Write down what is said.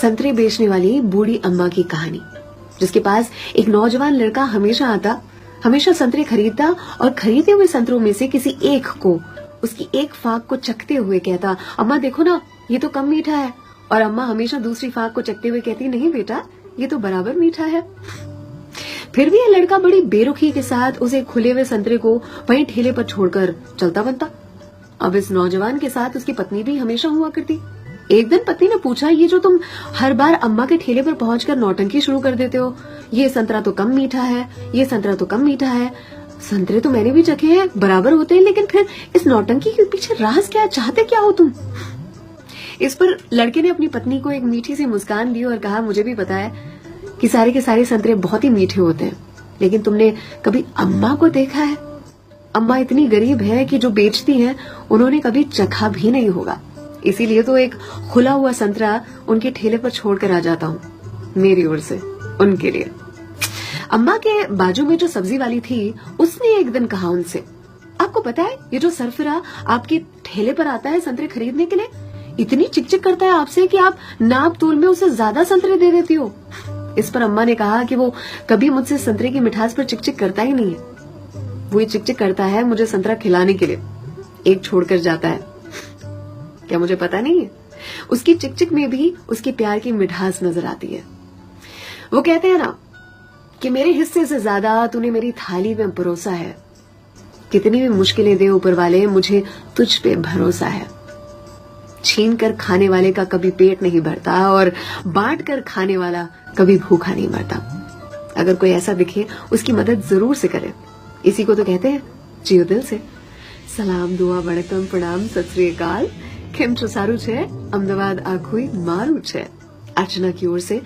संतरे बेचने वाली बूढ़ी अम्मा की कहानी, जिसके पास एक नौजवान लड़का हमेशा आता, हमेशा संतरे खरीदता और खरीदे हुए संतरों में से किसी एक को, उसकी एक फाक को चखते हुए कहता, अम्मा देखो ना, ये तो कम मीठा है। और अम्मा हमेशा दूसरी फाक को चखते हुए कहती, नहीं बेटा, ये तो बराबर मीठा है। फिर भी ये लड़का बड़ी बेरुखी के साथ उसे खुले हुए संतरे को वहीं ठेले पर छोड़कर चलता बनता। अब इस नौजवान के साथ उसकी पत्नी भी हमेशा हुआ करती। एक दिन पत्नी ने पूछा, ये जो तुम हर बार अम्मा के ठेले पर पहुंचकर नौटंकी शुरू कर देते हो, ये संतरा तो कम मीठा है, ये संतरा तो कम मीठा है। संतरे तो मैंने भी चखे हैं, बराबर होते हैं, लेकिन फिर इस नौटंकी के पीछे राज क्या, चाहते क्या हो तुम? इस पर लड़के ने अपनी पत्नी को एक मीठी सी मुस्कान दी और कहा, मुझे भी पता है कि सारे के सारे संतरे बहुत ही मीठे होते हैं, लेकिन तुमने कभी अम्मा को देखा है? अम्मा इतनी गरीब है कि जो बेचती हैं उन्होंने कभी चखा भी नहीं होगा, इसीलिए तो एक खुला हुआ संतरा उनके ठेले पर छोड़कर आ जाता हूँ, मेरी ओर से उनके लिए। अम्मा के बाजू में जो सब्जी वाली थी, उसने एक दिन कहा उनसे, आपको पता है ये जो सरफिरा आपके ठेले पर आता है संतरे खरीदने के लिए, इतनी चिकचिक करता है आपसे कि आप नाप तोल में उसे ज्यादा संतरे दे देती हो। इस पर अम्मा ने कहा कि वो कभी मुझसे संतरे की मिठास पर चिकचिक करता ही नहीं है, वो ये चिकचिक करता है मुझे संतरा खिलाने के लिए, एक छोड़कर जाता है। क्या मुझे पता नहीं है? उसकी चिकचिक में भी उसके प्यार की मिठास नजर आती है। वो कहते हैं ना कि मेरे हिस्से से ज्यादा तूने मेरी थाली में परोसा है, कितनी भी मुश्किलें दे ऊपर वाले, मुझे तुझ पे भरोसा है। छीन कर खाने वाले का कभी पेट नहीं भरता और बांट कर खाने वाला कभी भूखा नहीं मरता। अगर कोई ऐसा दिखे उसकी मदद जरूर से करे, इसी को तो कहते हैं जियो दिल से। सलाम, दुआ, वणकम, प्रणाम, सत श्री अकाल, केम छो सारू छे, अमदावाद आखुई मारू छे। अर्चना की ओर से।